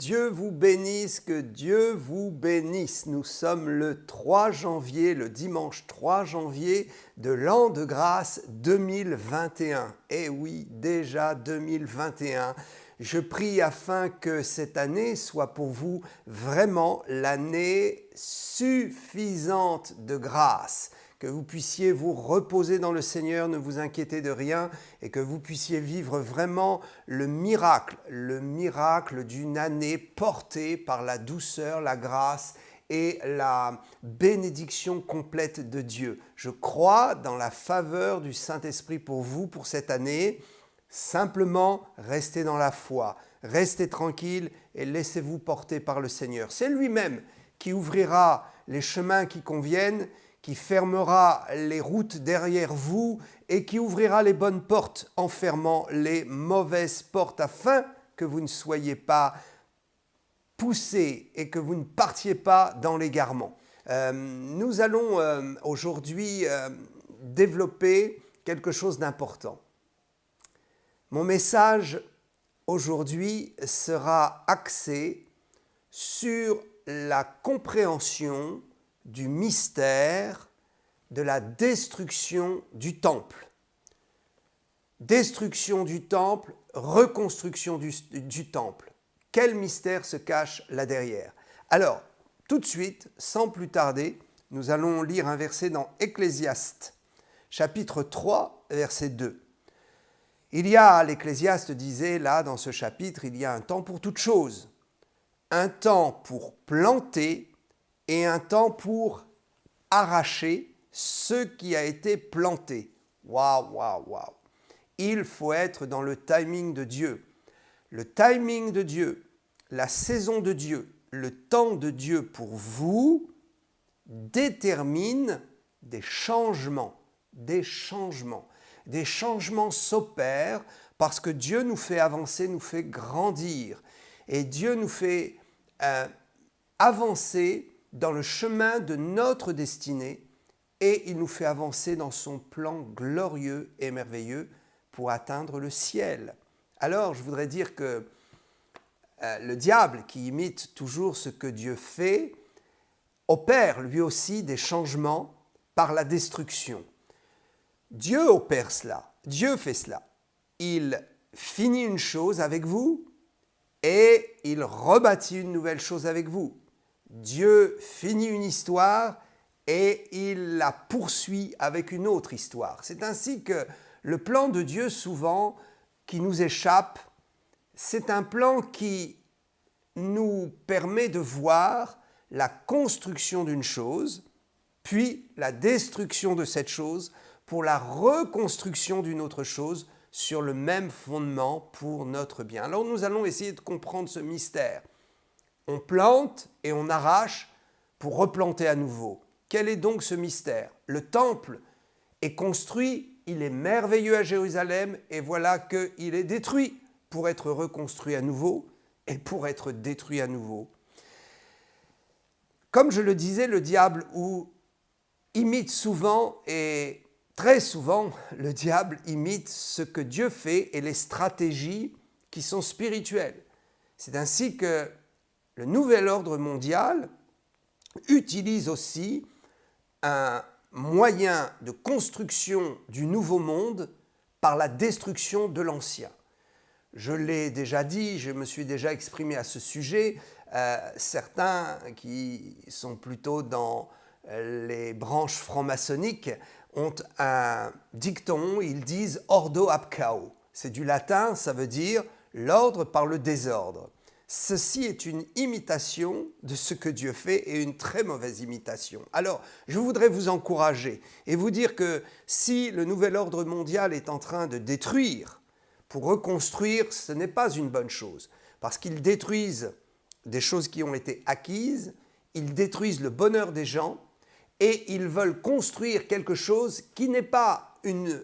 Dieu vous bénisse, que Dieu vous bénisse. Nous sommes le 3 janvier, le dimanche 3 janvier de l'an de grâce 2021. Eh oui, déjà 2021. Je prie afin que cette année soit pour vous vraiment l'année suffisante de grâce. Que vous puissiez vous reposer dans le Seigneur, ne vous inquiétez de rien et que vous puissiez vivre vraiment le miracle d'une année portée par la douceur, la grâce et la bénédiction complète de Dieu. Je crois dans la faveur du Saint-Esprit pour vous, pour cette année. Simplement, restez dans la foi, restez tranquille et laissez-vous porter par le Seigneur. C'est lui-même qui ouvrira les chemins qui conviennent, qui fermera les routes derrière vous et qui ouvrira les bonnes portes en fermant les mauvaises portes afin que vous ne soyez pas poussés et que vous ne partiez pas dans l'égarement. Nous allons aujourd'hui développer quelque chose d'important. Mon message aujourd'hui sera axé sur la compréhension du mystère de la destruction du temple. Destruction du temple, reconstruction du temple. Quel mystère se cache là derrière? Alors, tout de suite, sans plus tarder, nous allons lire un verset dans Ecclésiaste, chapitre 3, verset 2. L'Ecclésiaste disait là, dans ce chapitre, il y a un temps pour toute chose. Un temps pour planter et un temps pour arracher ce qui a été planté. Waouh, waouh, waouh. Il faut être dans le timing de Dieu. Le timing de Dieu, la saison de Dieu, le temps de Dieu pour vous détermine des changements. Des changements s'opèrent parce que Dieu nous fait avancer, nous fait grandir. Et Dieu nous fait avancer dans le chemin de notre destinée et il nous fait avancer dans son plan glorieux et merveilleux pour atteindre le ciel. Alors, je voudrais dire que le diable, qui imite toujours ce que Dieu fait, opère lui aussi des changements par la destruction. Dieu opère cela, Dieu fait cela. Il finit une chose avec vous et il rebâtit une nouvelle chose avec vous. Dieu finit une histoire et il la poursuit avec une autre histoire. C'est ainsi que le plan de Dieu, souvent, qui nous échappe, c'est un plan qui nous permet de voir la construction d'une chose, puis la destruction de cette chose pour la reconstruction d'une autre chose sur le même fondement pour notre bien. Alors nous allons essayer de comprendre ce mystère. On plante et on arrache pour replanter à nouveau. Quel est donc ce mystère? Le temple est construit, il est merveilleux à Jérusalem et voilà qu'il est détruit pour être reconstruit à nouveau et pour être détruit à nouveau. Comme je le disais, le diable imite souvent et très souvent, le diable imite ce que Dieu fait et les stratégies qui sont spirituelles. C'est ainsi que le nouvel ordre mondial utilise aussi un moyen de construction du nouveau monde par la destruction de l'ancien. Je l'ai déjà dit, je me suis déjà exprimé à ce sujet. Certains qui sont plutôt dans les branches franc-maçonniques ont un dicton, ils disent « ordo ab chaos ». C'est du latin, ça veut dire « l'ordre par le désordre ». Ceci est une imitation de ce que Dieu fait et une très mauvaise imitation. Alors, je voudrais vous encourager et vous dire que si le nouvel ordre mondial est en train de détruire pour reconstruire, ce n'est pas une bonne chose. Parce qu'ils détruisent des choses qui ont été acquises, ils détruisent le bonheur des gens et ils veulent construire quelque chose qui n'est pas une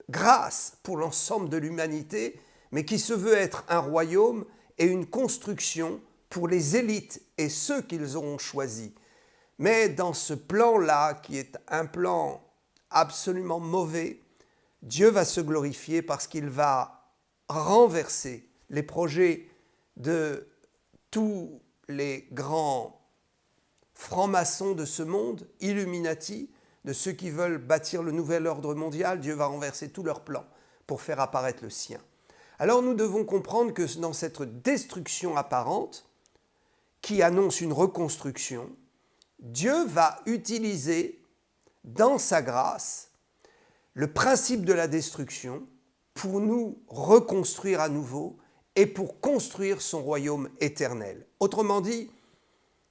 grâce pour l'ensemble de l'humanité, mais qui se veut être un royaume et une construction pour les élites et ceux qu'ils auront choisis. Mais dans ce plan-là, qui est un plan absolument mauvais, Dieu va se glorifier parce qu'il va renverser les projets de tous les grands francs-maçons de ce monde, Illuminati, de ceux qui veulent bâtir le nouvel ordre mondial, Dieu va renverser tous leurs plans pour faire apparaître le sien. Alors nous devons comprendre que dans cette destruction apparente, qui annonce une reconstruction, Dieu va utiliser dans sa grâce le principe de la destruction pour nous reconstruire à nouveau et pour construire son royaume éternel. Autrement dit,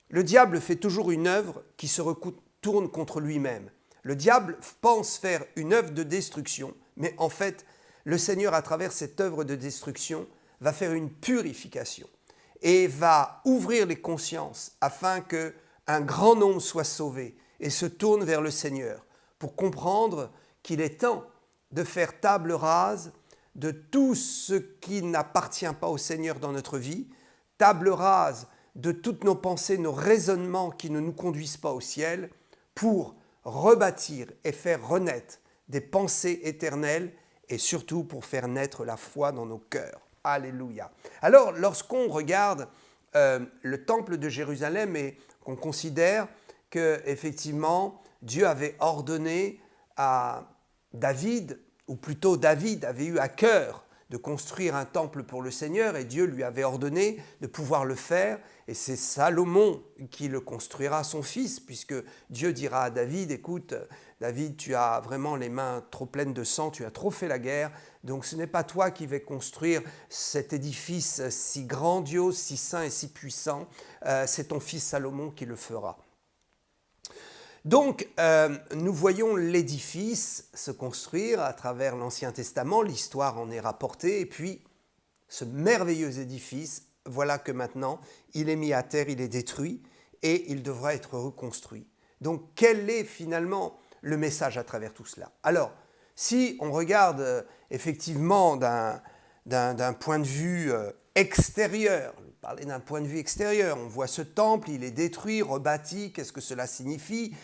le diable fait toujours une œuvre qui se retourne contre lui-même. Le diable pense faire une œuvre de destruction, mais en fait, le Seigneur, à travers cette œuvre de destruction, va faire une purification et va ouvrir les consciences afin qu'un grand nombre soit sauvé et se tourne vers le Seigneur pour comprendre qu'il est temps de faire table rase de tout ce qui n'appartient pas au Seigneur dans notre vie, table rase de toutes nos pensées, nos raisonnements qui ne nous conduisent pas au ciel, pour rebâtir et faire renaître des pensées éternelles et surtout pour faire naître la foi dans nos cœurs. Alléluia. Alors, lorsqu'on regarde le temple de Jérusalem et qu'on considère qu'effectivement Dieu avait ordonné à David, ou plutôt David avait eu à cœur de construire un temple pour le Seigneur et Dieu lui avait ordonné de pouvoir le faire et c'est Salomon qui le construira son fils puisque Dieu dira à David, écoute David, tu as vraiment les mains trop pleines de sang, tu as trop fait la guerre, donc ce n'est pas toi qui vas construire cet édifice si grandiose, si saint et si puissant, c'est ton fils Salomon qui le fera. Donc, nous voyons l'édifice se construire à travers l'Ancien Testament, l'histoire en est rapportée, et puis ce merveilleux édifice, voilà que maintenant, il est mis à terre, il est détruit, et il devra être reconstruit. Donc, quel est finalement le message à travers tout cela? Alors, si on regarde effectivement d'un point de vue extérieur, parler d'un point de vue extérieur, on voit ce temple, il est détruit, rebâti, qu'est-ce que cela signifie?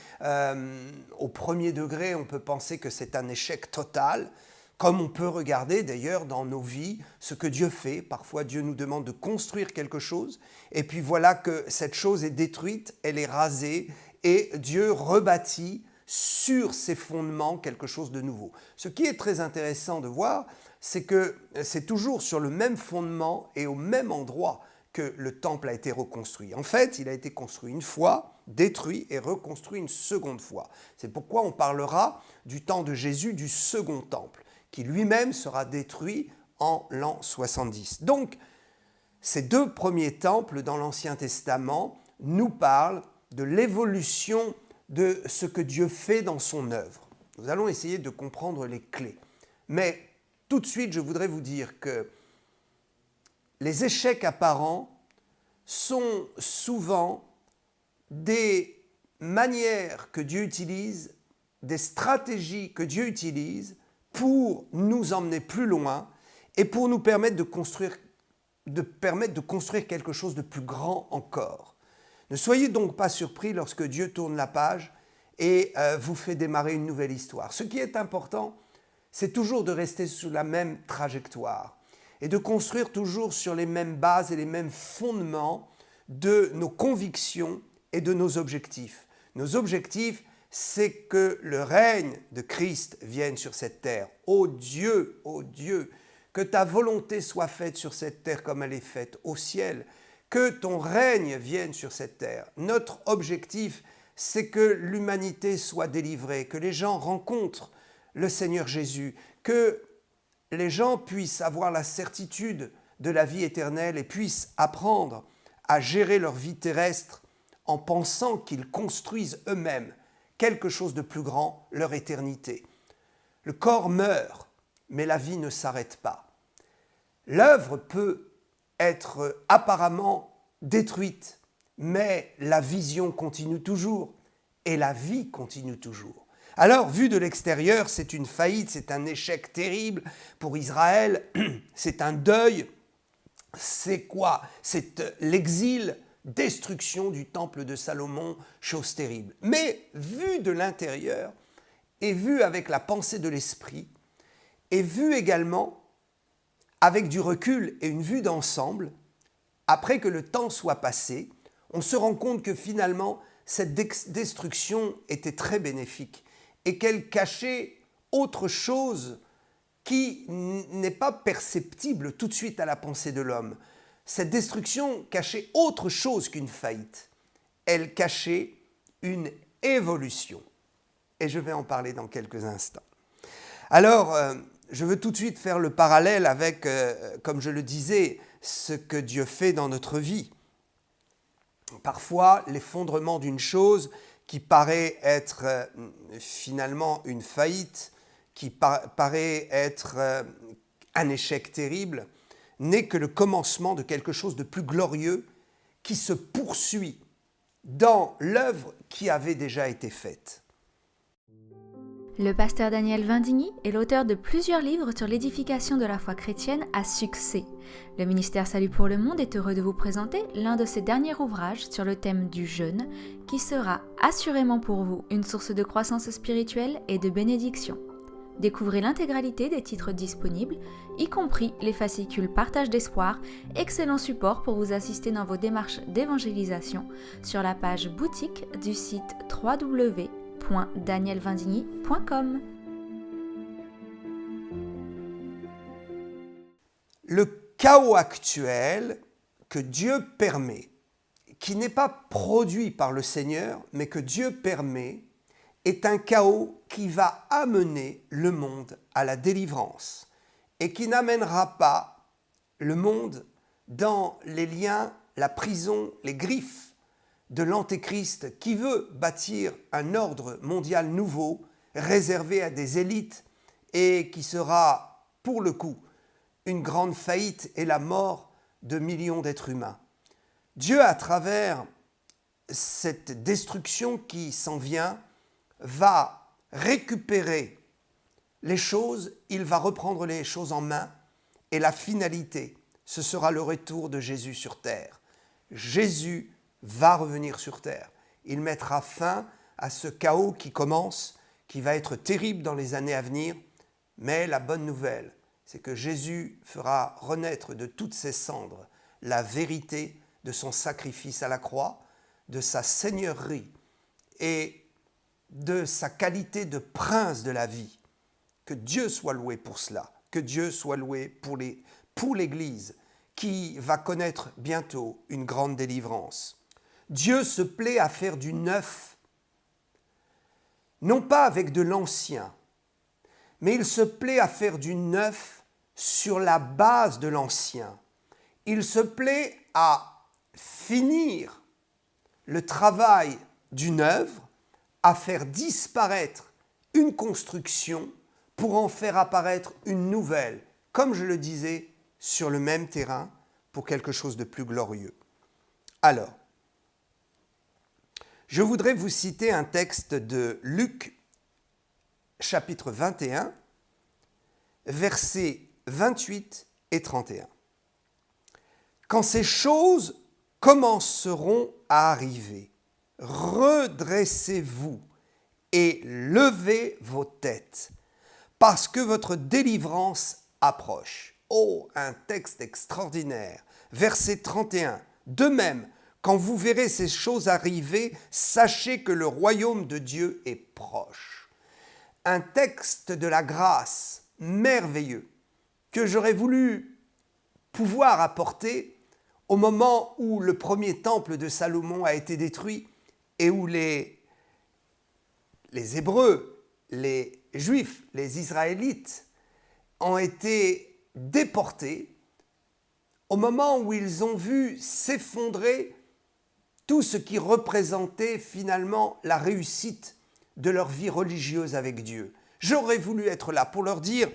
Au premier degré, on peut penser que c'est un échec total, comme on peut regarder d'ailleurs dans nos vies ce que Dieu fait. Parfois Dieu nous demande de construire quelque chose, et puis voilà que cette chose est détruite, elle est rasée, et Dieu rebâtit sur ses fondements quelque chose de nouveau. Ce qui est très intéressant de voir, c'est que c'est toujours sur le même fondement et au même endroit que le temple a été reconstruit. En fait, il a été construit une fois, détruit et reconstruit une seconde fois. C'est pourquoi on parlera du temps de Jésus du second temple, qui lui-même sera détruit en l'an 70. Donc, ces deux premiers temples dans l'Ancien Testament nous parlent de l'évolution de ce que Dieu fait dans son œuvre. Nous allons essayer de comprendre les clés. Mais tout de suite, je voudrais vous dire que les échecs apparents sont souvent des manières que Dieu utilise, des stratégies que Dieu utilise pour nous emmener plus loin et pour nous permettre de construire quelque chose de plus grand encore. Ne soyez donc pas surpris lorsque Dieu tourne la page et vous fait démarrer une nouvelle histoire. Ce qui est important, c'est toujours de rester sur la même trajectoire et de construire toujours sur les mêmes bases et les mêmes fondements de nos convictions et de nos objectifs. Nos objectifs, c'est que le règne de Christ vienne sur cette terre. Ô Dieu, que ta volonté soit faite sur cette terre comme elle est faite au ciel, que ton règne vienne sur cette terre. Notre objectif, c'est que l'humanité soit délivrée, que les gens rencontrent le Seigneur Jésus, que les gens puissent avoir la certitude de la vie éternelle et puissent apprendre à gérer leur vie terrestre en pensant qu'ils construisent eux-mêmes quelque chose de plus grand, leur éternité. Le corps meurt, mais la vie ne s'arrête pas. L'œuvre peut être apparemment détruite, mais la vision continue toujours et la vie continue toujours. Alors, vu de l'extérieur, c'est une faillite, c'est un échec terrible pour Israël, c'est un deuil. C'est quoi? C'est l'exil, destruction du temple de Salomon, chose terrible. Mais vu de l'intérieur, et vu avec la pensée de l'esprit, et vu également avec du recul et une vue d'ensemble, après que le temps soit passé, on se rend compte que finalement, cette destruction était très bénéfique et qu'elle cachait autre chose qui n'est pas perceptible tout de suite à la pensée de l'homme. Cette destruction cachait autre chose qu'une faillite. Elle cachait une évolution. Et je vais en parler dans quelques instants. Alors, je veux tout de suite faire le parallèle avec, comme je le disais, ce que Dieu fait dans notre vie. Parfois, l'effondrement d'une chose qui paraît être finalement une faillite, qui paraît être un échec terrible, n'est que le commencement de quelque chose de plus glorieux qui se poursuit dans l'œuvre qui avait déjà été faite. Le pasteur Daniel Vindigny est l'auteur de plusieurs livres sur l'édification de la foi chrétienne à succès. Le ministère Salut pour le Monde est heureux de vous présenter l'un de ses derniers ouvrages sur le thème du jeûne, qui sera assurément pour vous une source de croissance spirituelle et de bénédiction. Découvrez l'intégralité des titres disponibles, y compris les fascicules Partage d'espoir, excellent support pour vous assister dans vos démarches d'évangélisation, sur la page boutique du site www.danielvindigny.com. Le chaos actuel que Dieu permet, qui n'est pas produit par le Seigneur, mais que Dieu permet, est un chaos qui va amener le monde à la délivrance et qui n'amènera pas le monde dans les liens, la prison, les griffes de l'Antéchrist qui veut bâtir un ordre mondial nouveau réservé à des élites et qui sera, pour le coup, une grande faillite et la mort de millions d'êtres humains. Dieu, à travers cette destruction qui s'en vient, va récupérer les choses, il va reprendre les choses en main et la finalité, ce sera le retour de Jésus sur terre. Jésus va revenir sur terre. Il mettra fin à ce chaos qui commence, qui va être terrible dans les années à venir, mais la bonne nouvelle, c'est que Jésus fera renaître de toutes ses cendres la vérité de son sacrifice à la croix, de sa seigneurie et de sa qualité de prince de la vie. Que Dieu soit loué pour cela, que Dieu soit loué pour l'Église qui va connaître bientôt une grande délivrance. Dieu se plaît à faire du neuf, non pas avec de l'ancien, mais il se plaît à faire du neuf sur la base de l'ancien. Il se plaît à finir le travail d'une œuvre, à faire disparaître une construction pour en faire apparaître une nouvelle, comme je le disais, sur le même terrain, pour quelque chose de plus glorieux. Alors, je voudrais vous citer un texte de Luc, chapitre 21, versets 28 et 31. Quand ces choses commenceront à arriver, redressez-vous et levez vos têtes, parce que votre délivrance approche. Oh, un texte extraordinaire. Verset 31. De même, quand vous verrez ces choses arriver, sachez que le royaume de Dieu est proche. Un texte de la grâce merveilleux que j'aurais voulu pouvoir apporter au moment où le premier temple de Salomon a été détruit et où les Hébreux, les Juifs, les Israélites ont été déportés, au moment où ils ont vu s'effondrer tout ce qui représentait finalement la réussite de leur vie religieuse avec Dieu. J'aurais voulu être là pour leur dire,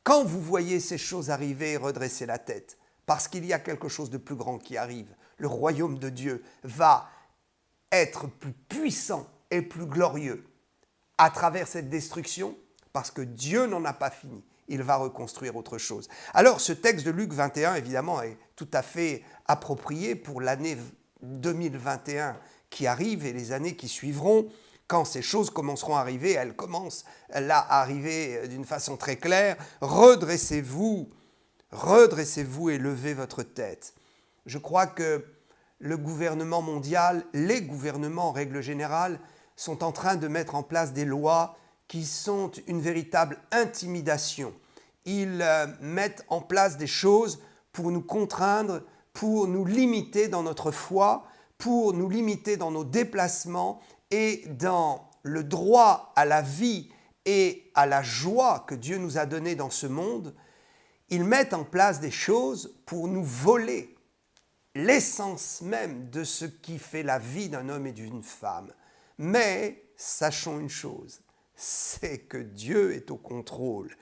quand vous voyez ces choses arriver, redressez la tête, parce qu'il y a quelque chose de plus grand qui arrive. Le royaume de Dieu va être plus puissant et plus glorieux à travers cette destruction, parce que Dieu n'en a pas fini. Il va reconstruire autre chose. Alors, ce texte de Luc 21, évidemment, est tout à fait approprié pour l'année 2021 qui arrive et les années qui suivront. Quand ces choses commenceront à arriver, elles commencent là à arriver d'une façon très claire. Redressez-vous et levez votre tête. Je crois que le gouvernement mondial, les gouvernements en règle générale, sont en train de mettre en place des lois qui sont une véritable intimidation. Ils mettent en place des choses pour nous contraindre, pour nous limiter dans notre foi, pour nous limiter dans nos déplacements et dans le droit à la vie et à la joie que Dieu nous a donné dans ce monde. Ils mettent en place des choses pour nous voler l'essence même de ce qui fait la vie d'un homme et d'une femme. Mais sachons une chose, c'est que Dieu est au contrôle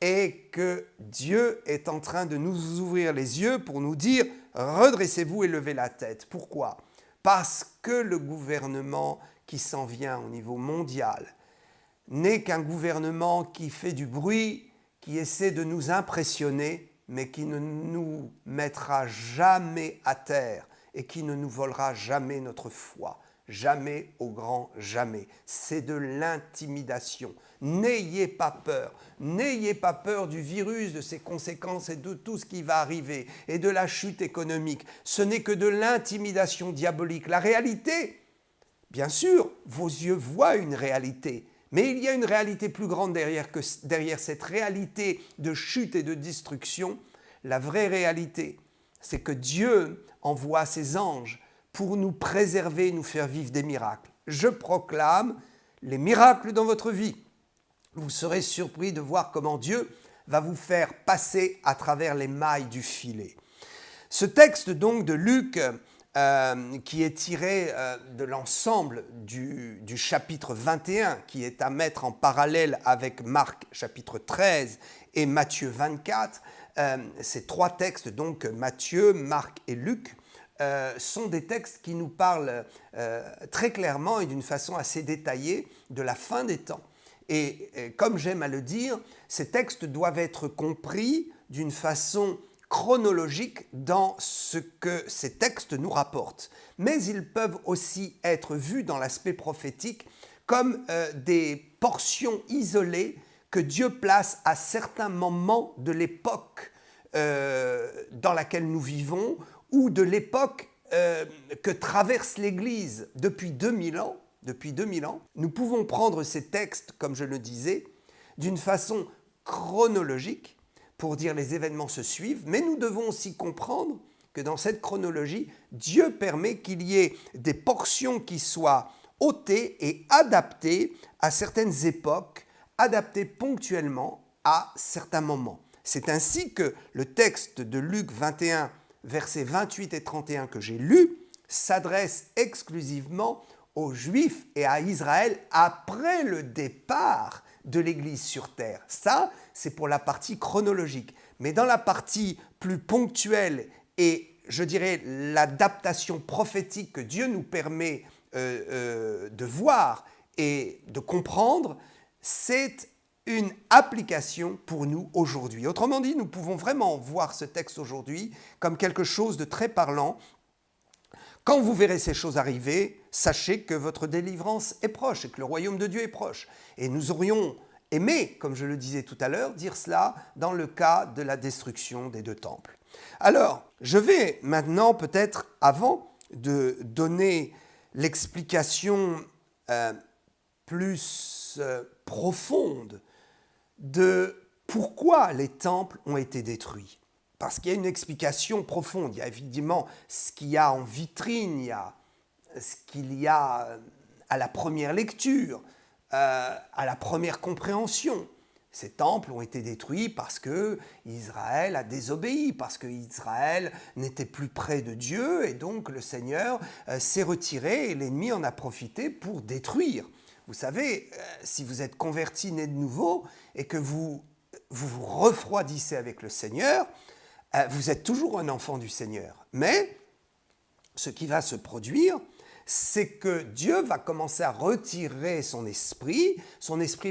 et que Dieu est en train de nous ouvrir les yeux pour nous dire « redressez-vous et levez la tête ». Pourquoi ? Parce que le gouvernement qui s'en vient au niveau mondial n'est qu'un gouvernement qui fait du bruit, qui essaie de nous impressionner, mais qui ne nous mettra jamais à terre et qui ne nous volera jamais notre foi. Jamais au grand jamais. C'est de l'intimidation. N'ayez pas peur. N'ayez pas peur du virus, de ses conséquences et de tout ce qui va arriver et de la chute économique. Ce n'est que de l'intimidation diabolique. La réalité, bien sûr, vos yeux voient une réalité, mais il y a une réalité plus grande derrière cette réalité de chute et de destruction. La vraie réalité, c'est que Dieu envoie ses anges pour nous préserver et nous faire vivre des miracles. Je proclame les miracles dans votre vie. Vous serez surpris de voir comment Dieu va vous faire passer à travers les mailles du filet. Ce texte donc de Luc, qui est tiré de l'ensemble du chapitre 21, qui est à mettre en parallèle avec Marc chapitre 13 et Matthieu 24, ces trois textes, donc Matthieu, Marc et Luc, sont des textes qui nous parlent très clairement et d'une façon assez détaillée de la fin des temps. Et comme j'aime à le dire, ces textes doivent être compris d'une façon chronologique dans ce que ces textes nous rapportent. Mais ils peuvent aussi être vus dans l'aspect prophétique comme des portions isolées que Dieu place à certains moments de l'époque dans laquelle nous vivons ou de l'époque que traverse l'Église depuis 2000 ans. Nous pouvons prendre ces textes, comme je le disais, d'une façon chronologique pour dire les événements se suivent, mais nous devons aussi comprendre que dans cette chronologie, Dieu permet qu'il y ait des portions qui soient ôtées et adaptées à certaines époques, adaptées ponctuellement à certains moments. C'est ainsi que le texte de Luc 21, versets 28 et 31 que j'ai lu, s'adresse exclusivement aux Juifs et à Israël après le départ de l'Église sur terre. Ça, c'est pour la partie chronologique. Mais dans la partie plus ponctuelle et, je dirais, l'adaptation prophétique que Dieu nous permet de voir et de comprendre, c'est une application pour nous aujourd'hui. Autrement dit, nous pouvons vraiment voir ce texte aujourd'hui comme quelque chose de très parlant. Quand vous verrez ces choses arriver, sachez que votre délivrance est proche et que le royaume de Dieu est proche. Et nous aurions aimé, comme je le disais tout à l'heure, dire cela dans le cas de la destruction des 2 temples. Alors, je vais maintenant peut-être, avant de donner l'explication plus profonde de pourquoi les temples ont été détruits. Parce qu'il y a une explication profonde. Il y a évidemment ce qu'il y a en vitrine, il y a ce qu'il y a à la première lecture, à la première compréhension. Ces temples ont été détruits parce que Israël a désobéi, parce que Israël n'était plus près de Dieu et donc le Seigneur s'est retiré et l'ennemi en a profité pour détruire. Vous savez, si vous êtes converti, né de nouveau et que vous vous refroidissez avec le Seigneur, vous êtes toujours un enfant du Seigneur. Mais ce qui va se produire, c'est que Dieu va commencer à retirer son esprit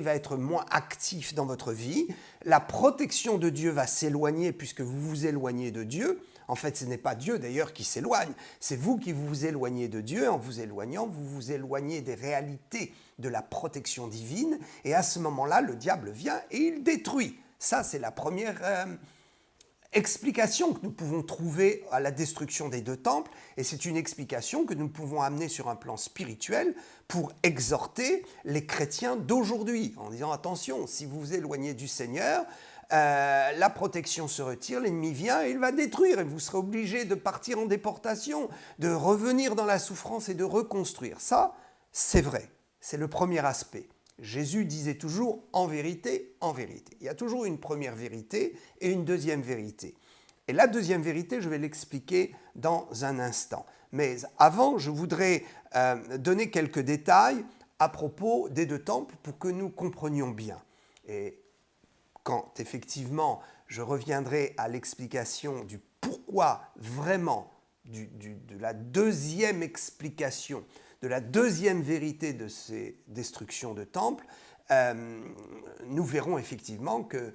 va être moins actif dans votre vie, la protection de Dieu va s'éloigner puisque vous vous éloignez de Dieu. En fait, ce n'est pas Dieu d'ailleurs qui s'éloigne, c'est vous qui vous éloignez de Dieu. En vous éloignant, vous vous éloignez des réalités de la protection divine et à ce moment-là, le diable vient et il détruit. Ça, c'est la première explication que nous pouvons trouver à la destruction des deux temples, et c'est une explication que nous pouvons amener sur un plan spirituel pour exhorter les chrétiens d'aujourd'hui, en disant attention, si vous vous éloignez du Seigneur, la protection se retire, l'ennemi vient et il va détruire, et vous serez obligé de partir en déportation, de revenir dans la souffrance et de reconstruire. Ça, c'est vrai, c'est le premier aspect. Jésus disait toujours en vérité, en vérité. Il y a toujours une première vérité et une deuxième vérité. Et la deuxième vérité, je vais l'expliquer dans un instant. Mais avant, je voudrais donner quelques détails à propos des deux temples pour que nous comprenions bien. Et quand effectivement je reviendrai à l'explication du pourquoi vraiment, de la deuxième explication, de la deuxième vérité de ces destructions de temples, nous verrons effectivement que,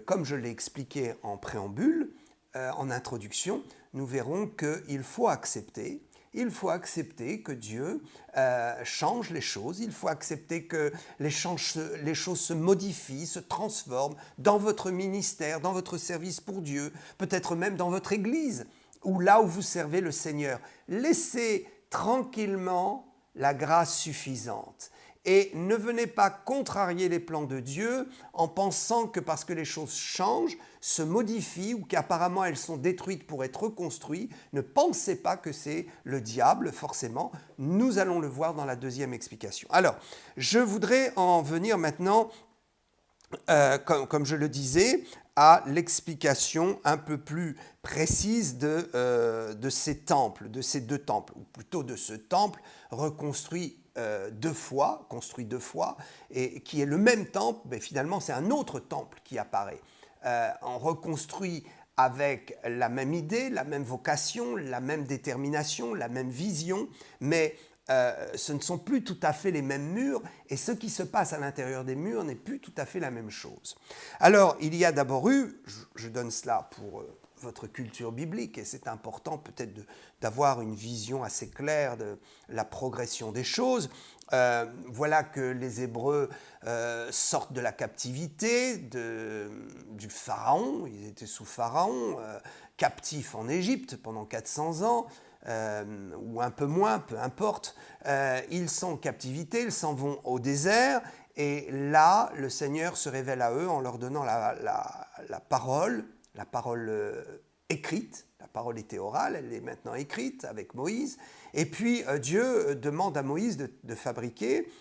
comme je l'ai expliqué en préambule, en introduction, nous verrons qu'il faut accepter que Dieu change les choses, il faut accepter que les choses se modifient, se transforment dans votre ministère, dans votre service pour Dieu, peut-être même dans votre église, ou là où vous servez le Seigneur. Laissez tranquillement la grâce suffisante. Et ne venez pas contrarier les plans de Dieu en pensant que parce que les choses changent, se modifient ou qu'apparemment elles sont détruites pour être reconstruites, ne pensez pas que c'est le diable, forcément. Nous allons le voir dans la deuxième explication. Alors, je voudrais en venir maintenant, comme je le disais, à l'explication un peu plus précise de ces temples, de ces deux temples, ou plutôt de ce temple reconstruit construit deux fois, et qui est le même temple, mais finalement c'est un autre temple qui apparaît. On reconstruit avec la même idée, la même vocation, la même détermination, la même vision, mais ce ne sont plus tout à fait les mêmes murs, et ce qui se passe à l'intérieur des murs n'est plus tout à fait la même chose. Alors, il y a d'abord eu, je donne cela pour votre culture biblique, et c'est important peut-être d'avoir une vision assez claire de la progression des choses. Voilà que les Hébreux sortent de la captivité du Pharaon, ils étaient sous Pharaon, captifs en Égypte pendant 400 ans, ou un peu moins, peu importe. Ils sont en captivité, ils s'en vont au désert, et là, le Seigneur se révèle à eux en leur donnant la parole écrite. La parole était orale, elle est maintenant écrite avec Moïse. Et puis Dieu demande à Moïse de fabriquer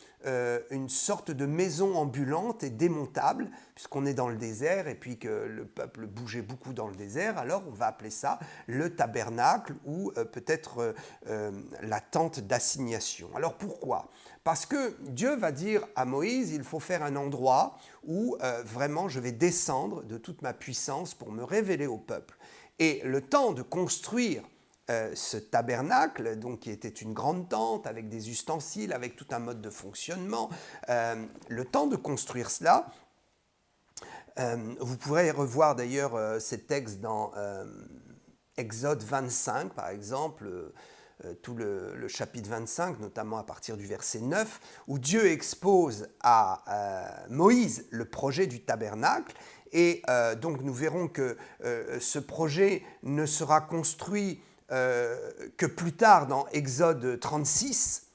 une sorte de maison ambulante et démontable, puisqu'on est dans le désert et puis que le peuple bougeait beaucoup dans le désert, alors on va appeler ça le tabernacle ou peut-être la tente d'assignation. Alors pourquoi ? Parce que Dieu va dire à Moïse, il faut faire un endroit où vraiment je vais descendre de toute ma puissance pour me révéler au peuple. Et le temps de construire ce tabernacle, donc, qui était une grande tente avec des ustensiles, avec tout un mode de fonctionnement, le temps de construire cela, vous pourrez revoir d'ailleurs ces textes dans Exode 25 par exemple, tout le chapitre 25, notamment à partir du verset 9, où Dieu expose à Moïse le projet du tabernacle. Et donc nous verrons que ce projet ne sera construit que plus tard dans Exode 36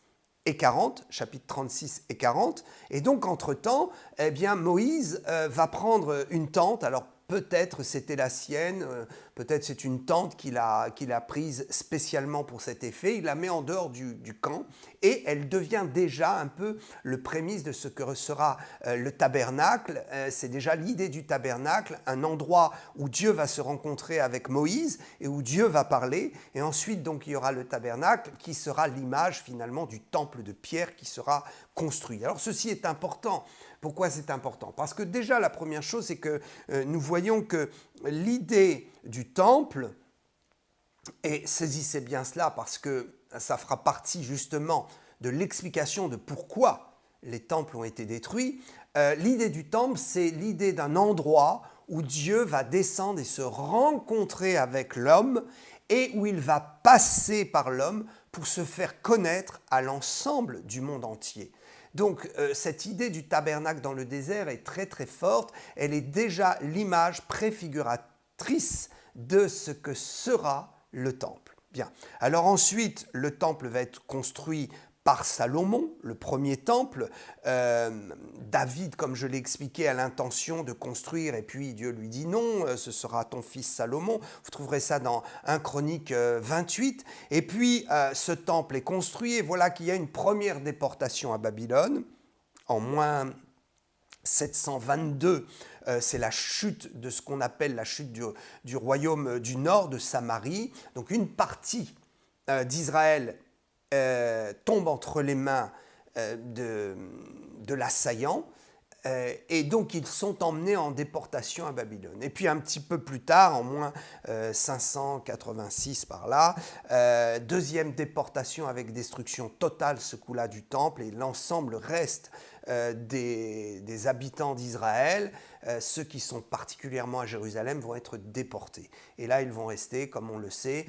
et 40, chapitres 36 et 40. Et donc entre-temps, eh bien, Moïse va prendre une tente. Alors peut-être c'était la sienne, peut-être c'est une tente qu'il a prise spécialement pour cet effet. Il la met en dehors du camp et elle devient déjà un peu le prémisse de ce que sera le tabernacle. C'est déjà l'idée du tabernacle, un endroit où Dieu va se rencontrer avec Moïse et où Dieu va parler. Et ensuite, donc, il y aura le tabernacle qui sera l'image finalement du temple de pierre qui sera construit. Alors ceci est important. Pourquoi c'est important ? Parce que déjà, la première chose, c'est que nous voyons que l'idée du temple, et saisissez bien cela parce que ça fera partie justement de l'explication de pourquoi les temples ont été détruits, l'idée du temple, c'est l'idée d'un endroit où Dieu va descendre et se rencontrer avec l'homme et où il va passer par l'homme pour se faire connaître à l'ensemble du monde entier. Donc cette idée du tabernacle dans le désert est très très forte, elle est déjà l'image préfiguratrice de ce que sera le temple. Bien. Alors ensuite, le temple va être construit par Salomon, le premier temple. David, comme je l'ai expliqué, a l'intention de construire, et puis Dieu lui dit non, ce sera ton fils Salomon. Vous trouverez ça dans 1 Chronique 28. Et puis ce temple est construit, et voilà qu'il y a une première déportation à Babylone, en moins 722. C'est la chute de ce qu'on appelle la chute du royaume du nord de Samarie. Donc une partie d'Israël tombe entre les mains de l'assaillant, et donc ils sont emmenés en déportation à Babylone. Et puis un petit peu plus tard, en moins 586 par là, deuxième déportation avec destruction totale ce coup-là du temple, et l'ensemble reste des habitants d'Israël, ceux qui sont particulièrement à Jérusalem vont être déportés. Et là, ils vont rester, comme on le sait,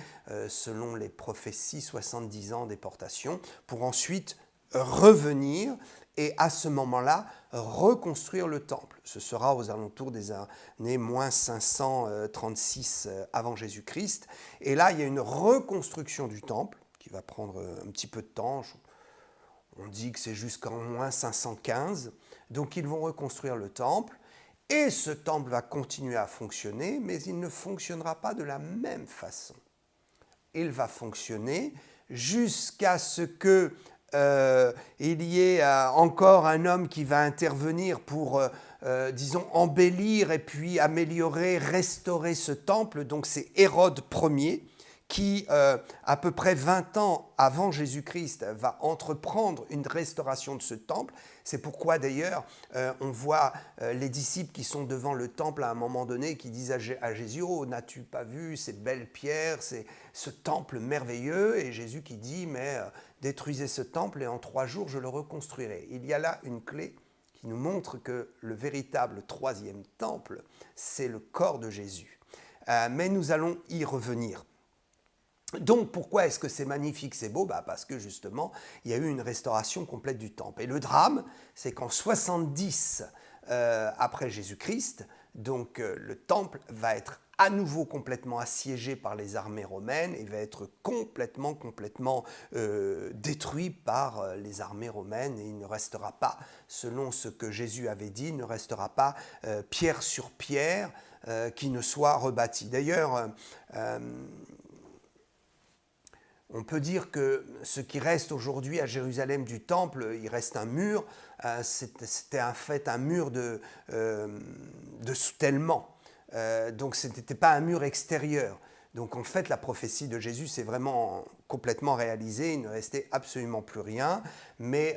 selon les prophéties, 70 ans en déportation, pour ensuite revenir et à ce moment-là, reconstruire le temple. Ce sera aux alentours des années moins 536 avant Jésus-Christ. Et là, il y a une reconstruction du temple qui va prendre un petit peu de temps. On dit que c'est jusqu'en moins 515. Donc, ils vont reconstruire le temple. Et ce temple va continuer à fonctionner, mais il ne fonctionnera pas de la même façon. Il va fonctionner jusqu'à ce que il y ait encore un homme qui va intervenir pour, disons, embellir et puis améliorer, restaurer ce temple. Donc c'est Hérode Ier qui, à peu près 20 ans avant Jésus-Christ, va entreprendre une restauration de ce temple. C'est pourquoi d'ailleurs on voit les disciples qui sont devant le temple à un moment donné qui disent à Jésus « Oh, n'as-tu pas vu ces belles pierres, ce temple merveilleux ?» Et Jésus qui dit « Mais détruisez ce temple et en 3 jours je le reconstruirai. » Il y a là une clé qui nous montre que le véritable 3e temple, c'est le corps de Jésus. Mais nous allons y revenir. Donc, pourquoi est-ce que c'est magnifique, c'est beau ? Parce que justement, il y a eu une restauration complète du temple. Et le drame, c'est qu'en 70 après Jésus-Christ, donc le temple va être à nouveau complètement assiégé par les armées romaines et va être complètement détruit par les armées romaines. Et il ne restera pas, selon ce que Jésus avait dit, il ne restera pas pierre sur pierre qui ne soit rebâti. D'ailleurs, on peut dire que ce qui reste aujourd'hui à Jérusalem du temple, il reste un mur, c'était en fait un mur de soutènement, donc ce n'était pas un mur extérieur. Donc en fait la prophétie de Jésus s'est vraiment complètement réalisée, il ne restait absolument plus rien, mais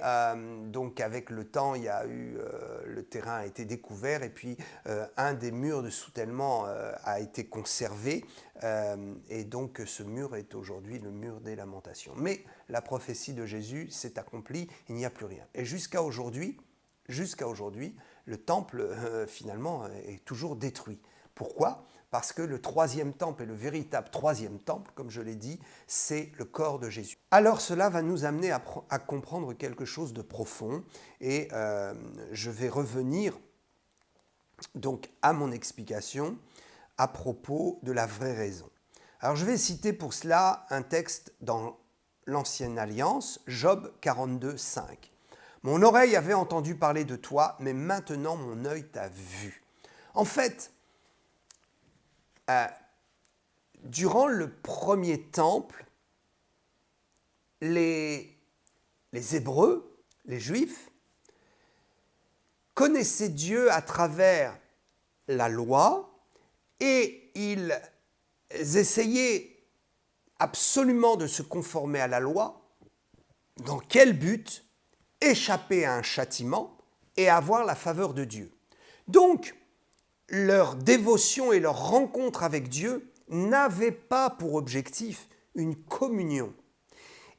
donc avec le temps il y a eu, le terrain a été découvert et puis un des murs de soutènement a été conservé et donc ce mur est aujourd'hui le mur des lamentations. Mais la prophétie de Jésus s'est accomplie, il n'y a plus rien. Et jusqu'à aujourd'hui, le temple finalement est toujours détruit. Pourquoi ? Parce que le 3e temple et le véritable 3e temple, comme je l'ai dit, c'est le corps de Jésus. Alors cela va nous amener à comprendre quelque chose de profond et je vais revenir donc à mon explication à propos de la vraie raison. Alors je vais citer pour cela un texte dans l'Ancienne Alliance, Job 42, 5. « Mon oreille avait entendu parler de toi, mais maintenant mon œil t'a vu. » En fait, durant le premier temple, les Hébreux, les Juifs, connaissaient Dieu à travers la loi et ils essayaient absolument de se conformer à la loi. Dans quel but ? Échapper à un châtiment et avoir la faveur de Dieu. Donc, leur dévotion et leur rencontre avec Dieu n'avaient pas pour objectif une communion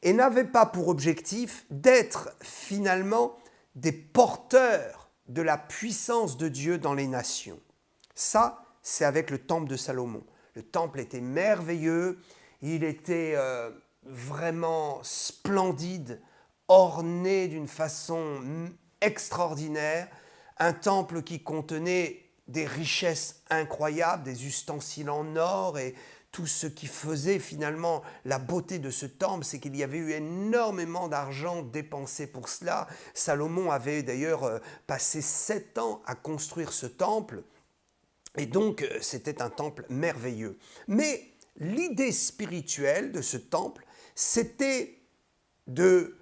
et n'avaient pas pour objectif d'être finalement des porteurs de la puissance de Dieu dans les nations. Ça, c'est avec le temple de Salomon. Le temple était merveilleux, il était vraiment splendide, orné d'une façon extraordinaire, un temple qui contenait des richesses incroyables, des ustensiles en or et tout ce qui faisait finalement la beauté de ce temple, c'est qu'il y avait eu énormément d'argent dépensé pour cela. Salomon avait d'ailleurs passé 7 ans à construire ce temple et donc c'était un temple merveilleux. Mais l'idée spirituelle de ce temple, c'était de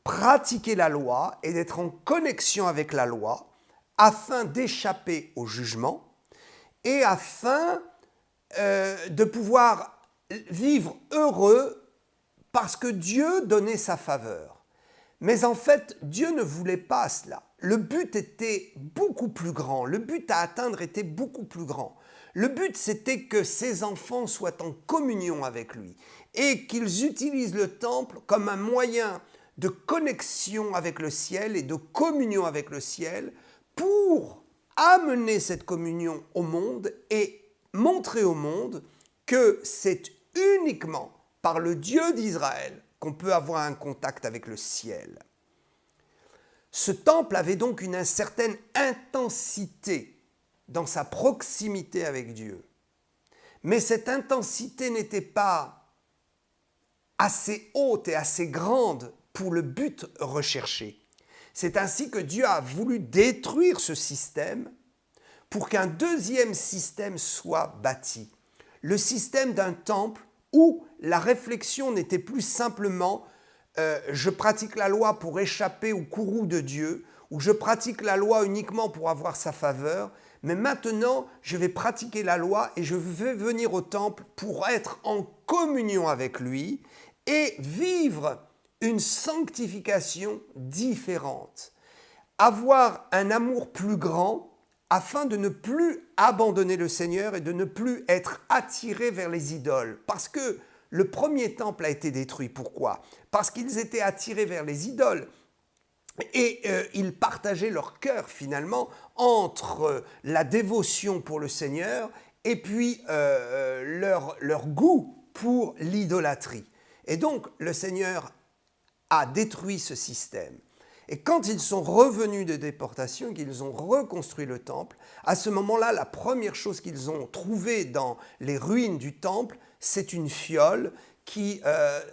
pratiquer la loi et d'être en connexion avec la loi afin d'échapper au jugement et afin de pouvoir vivre heureux parce que Dieu donnait sa faveur. Mais en fait, Dieu ne voulait pas cela. Le but était beaucoup plus grand, le but à atteindre était beaucoup plus grand. Le but, c'était que ses enfants soient en communion avec lui et qu'ils utilisent le temple comme un moyen de connexion avec le ciel et de communion avec le ciel pour amener cette communion au monde et montrer au monde que c'est uniquement par le Dieu d'Israël qu'on peut avoir un contact avec le ciel. Ce temple avait donc une certaine intensité dans sa proximité avec Dieu. Mais cette intensité n'était pas assez haute et assez grande pour le but recherché. C'est ainsi que Dieu a voulu détruire ce système pour qu'un deuxième système soit bâti. Le système d'un temple où la réflexion n'était plus simplement je pratique la loi pour échapper au courroux de Dieu, ou je pratique la loi uniquement pour avoir sa faveur, mais maintenant je vais pratiquer la loi et je vais venir au temple pour être en communion avec lui et vivre une sanctification différente. Avoir un amour plus grand afin de ne plus abandonner le Seigneur et de ne plus être attiré vers les idoles. Parce que le premier temple a été détruit. Pourquoi ? Parce qu'ils étaient attirés vers les idoles. Et ils partageaient leur cœur finalement entre la dévotion pour le Seigneur et puis leur goût pour l'idolâtrie. Et donc le Seigneur a détruit ce système. Et quand ils sont revenus de déportation, qu'ils ont reconstruit le temple, à ce moment-là, la première chose qu'ils ont trouvée dans les ruines du temple, c'est une fiole qui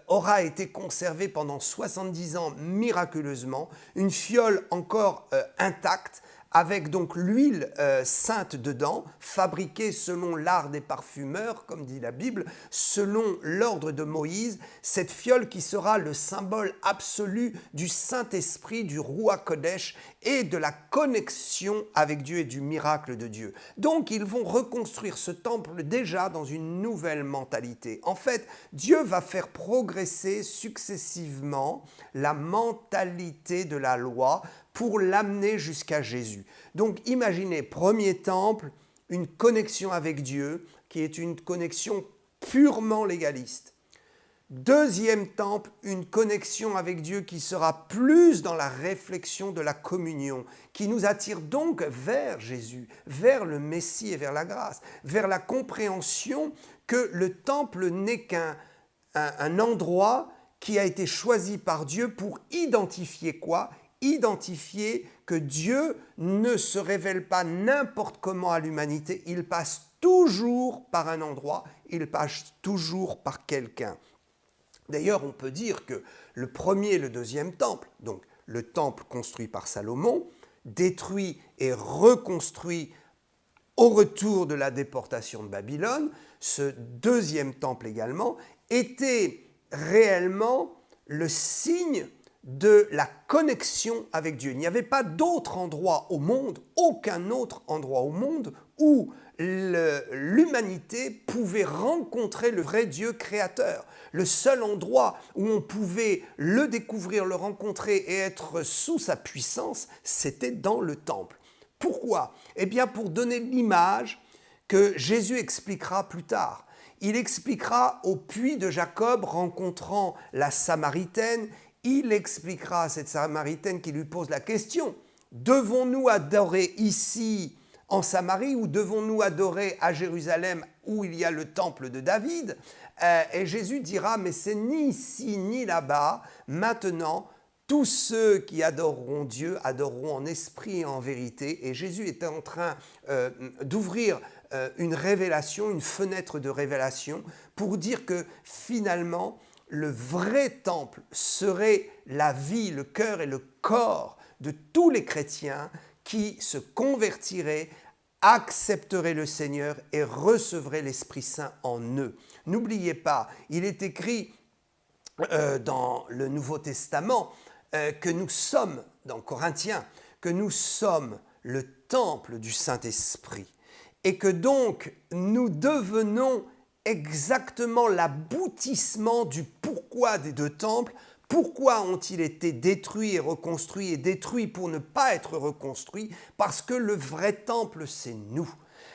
aura été conservée pendant 70 ans miraculeusement, une fiole encore intacte, avec donc l'huile sainte dedans, fabriquée selon l'art des parfumeurs, comme dit la Bible, selon l'ordre de Moïse, cette fiole qui sera le symbole absolu du Saint-Esprit, du Roi Kodesh et de la connexion avec Dieu et du miracle de Dieu. Donc ils vont reconstruire ce temple déjà dans une nouvelle mentalité. En fait, Dieu va faire progresser successivement la mentalité de la loi pour l'amener jusqu'à Jésus. Donc imaginez, premier temple, une connexion avec Dieu qui est une connexion purement légaliste. Deuxième temple, une connexion avec Dieu qui sera plus dans la réflexion de la communion, qui nous attire donc vers Jésus, vers le Messie et vers la grâce, vers la compréhension que le temple n'est qu'un endroit qui a été choisi par Dieu pour identifier quoi ? Identifier que Dieu ne se révèle pas n'importe comment à l'humanité, il passe toujours par un endroit, il passe toujours par quelqu'un. D'ailleurs, on peut dire que le premier et le deuxième temple, donc le temple construit par Salomon, détruit et reconstruit au retour de la déportation de Babylone, ce deuxième temple également, était réellement le signe de la connexion avec Dieu. Il n'y avait pas d'autre endroit au monde, aucun autre endroit au monde où l'humanité pouvait rencontrer le vrai Dieu créateur. Le seul endroit où on pouvait le découvrir, le rencontrer et être sous sa puissance, c'était dans le temple. Pourquoi ? Eh bien, pour donner l'image que Jésus expliquera plus tard. Il expliquera au puits de Jacob rencontrant la Samaritaine. Il expliquera à cette Samaritaine qui lui pose la question, devons-nous adorer ici en Samarie ou devons-nous adorer à Jérusalem où il y a le temple de David ? Et Jésus dira, mais c'est ni ici ni là-bas, maintenant tous ceux qui adoreront Dieu adoreront en esprit et en vérité. Et Jésus était en train d'ouvrir une révélation, une fenêtre de révélation pour dire que finalement, le vrai temple serait la vie, le cœur et le corps de tous les chrétiens qui se convertiraient, accepteraient le Seigneur et recevraient l'Esprit Saint en eux. N'oubliez pas, il est écrit dans le Nouveau Testament que nous sommes, dans Corinthiens, que nous sommes le temple du Saint-Esprit et que donc nous devenons exactement l'aboutissement du pourquoi des deux temples. Pourquoi ont-ils été détruits et reconstruits et détruits pour ne pas être reconstruits? Parce que le vrai temple, c'est nous.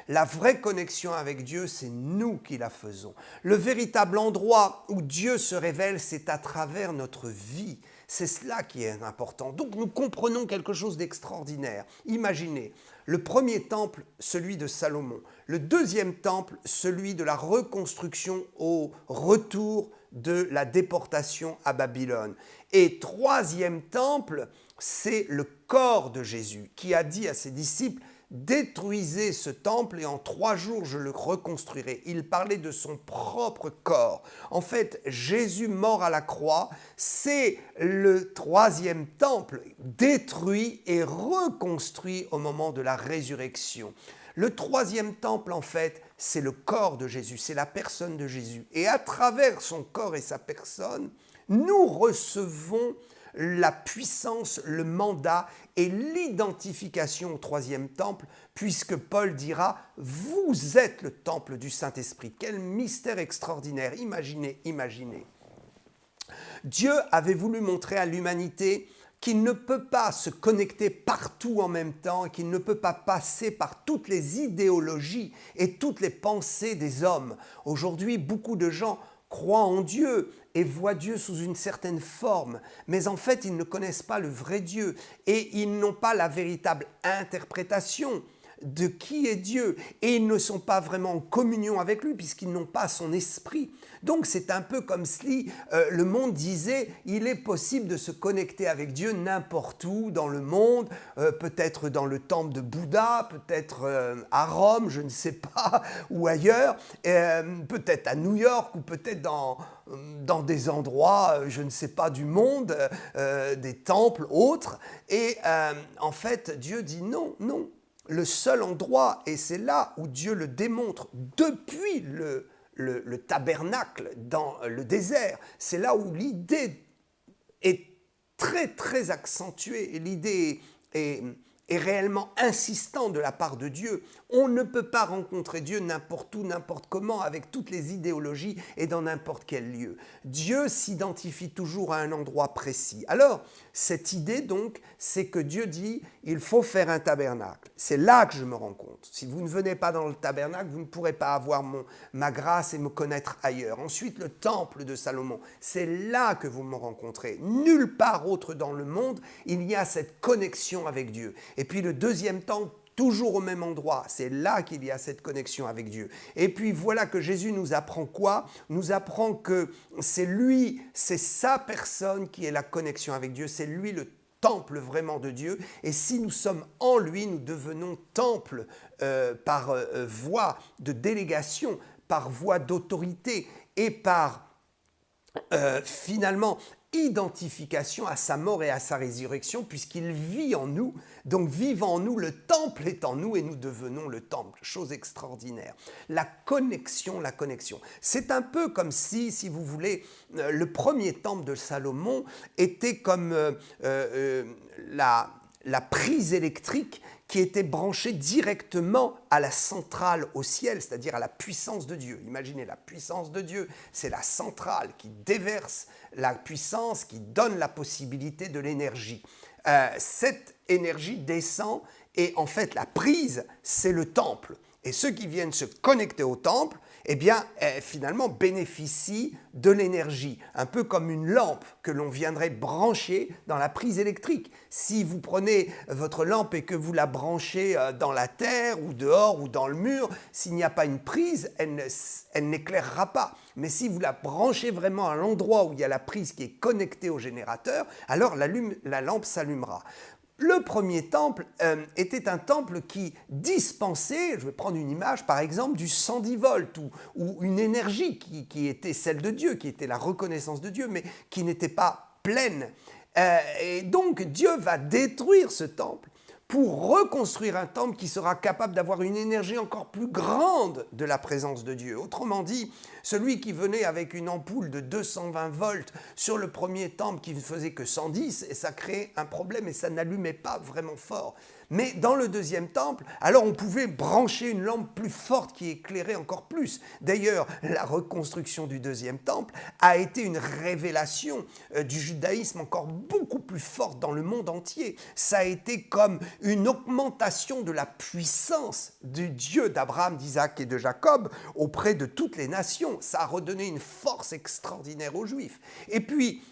La vraie connexion avec Dieu, c'est nous qui la faisons. Le véritable endroit où Dieu se révèle, c'est à travers notre vie. C'est cela qui est important. Donc nous comprenons quelque chose d'extraordinaire. Imaginez, le premier temple, celui de Salomon. Le deuxième temple, celui de la reconstruction au retour de la déportation à Babylone. Et troisième temple, c'est le corps de Jésus qui a dit à ses disciples: détruisez ce temple et en 3 jours je le reconstruirai. Il parlait de son propre corps. En fait, Jésus mort à la croix, c'est le troisième temple détruit et reconstruit au moment de la résurrection. Le troisième temple, en fait, c'est le corps de Jésus, c'est la personne de Jésus. Et à travers son corps et sa personne, nous recevons la puissance, le mandat et l'identification au troisième temple, puisque Paul dira « Vous êtes le temple du Saint-Esprit ». Quel mystère extraordinaire, imaginez, imaginez. Dieu avait voulu montrer à l'humanité qu'il ne peut pas se connecter partout en même temps, qu'il ne peut pas passer par toutes les idéologies et toutes les pensées des hommes. Aujourd'hui, beaucoup de gens croient en Dieu et voient Dieu sous une certaine forme, mais en fait, ils ne connaissent pas le vrai Dieu et ils n'ont pas la véritable interprétation de qui est Dieu et ils ne sont pas vraiment en communion avec lui puisqu'ils n'ont pas son esprit. Donc c'est un peu comme si le monde disait il est possible de se connecter avec Dieu n'importe où dans le monde, peut-être dans le temple de Bouddha, peut-être à Rome, je ne sais pas, ou ailleurs, peut-être à New York ou peut-être dans des endroits, je ne sais pas, du monde, des temples autres. Et en fait, Dieu dit non, non. Le seul endroit, et c'est là où Dieu le démontre depuis le tabernacle dans le désert, c'est là où l'idée est très très accentuée et l'idée est réellement insistante de la part de Dieu. On ne peut pas rencontrer Dieu n'importe où, n'importe comment, avec toutes les idéologies et dans n'importe quel lieu. Dieu s'identifie toujours à un endroit précis. Alors, cette idée donc, c'est que Dieu dit, il faut faire un tabernacle. C'est là que je me rends compte. Si vous ne venez pas dans le tabernacle, vous ne pourrez pas avoir ma grâce et me connaître ailleurs. Ensuite, le temple de Salomon, c'est là que vous me rencontrez. Nulle part autre dans le monde, il y a cette connexion avec Dieu. Et puis le deuxième temple, toujours au même endroit, c'est là qu'il y a cette connexion avec Dieu. Et puis voilà que Jésus nous apprend quoi? Nous apprend que c'est lui, c'est sa personne qui est la connexion avec Dieu, c'est lui le temple vraiment de Dieu. Et si nous sommes en lui, nous devenons temple par voie de délégation, par voie d'autorité et par finalement identification à sa mort et à sa résurrection puisqu'il vit en nous. Donc vivant en nous, le temple est en nous et nous devenons le temple. Chose extraordinaire. La connexion. C'est un peu comme si vous voulez, le premier temple de Salomon était comme la prise électrique qui était branchée directement à la centrale au ciel, c'est-à-dire à la puissance de Dieu. Imaginez la puissance de Dieu, c'est la centrale qui déverse la puissance, qui donne la possibilité de l'énergie. Cette énergie descend et en fait la prise, c'est le temple. Et ceux qui viennent se connecter au temple, eh bien, finalement, bénéficient de l'énergie, un peu comme une lampe que l'on viendrait brancher dans la prise électrique. Si vous prenez votre lampe et que vous la branchez dans la terre ou dehors ou dans le mur, s'il n'y a pas une prise, elle n'éclairera pas. Mais si vous la branchez vraiment à l'endroit où il y a la prise qui est connectée au générateur, alors la lampe s'allumera. Le premier temple était un temple qui dispensait, je vais prendre une image par exemple, du 110 volts ou une énergie qui était celle de Dieu, qui était la reconnaissance de Dieu, mais qui n'était pas pleine. Et donc Dieu va détruire ce temple pour reconstruire un temple qui sera capable d'avoir une énergie encore plus grande de la présence de Dieu. Autrement dit, celui qui venait avec une ampoule de 220 volts sur le premier temple qui ne faisait que 110, et ça créait un problème et ça n'allumait pas vraiment fort. Mais dans le deuxième temple, alors on pouvait brancher une lampe plus forte qui éclairait encore plus. D'ailleurs, la reconstruction du deuxième temple a été une révélation du judaïsme encore beaucoup plus forte dans le monde entier. Ça a été comme une augmentation de la puissance du Dieu d'Abraham, d'Isaac et de Jacob auprès de toutes les nations. Ça a redonné une force extraordinaire aux Juifs. Et puis,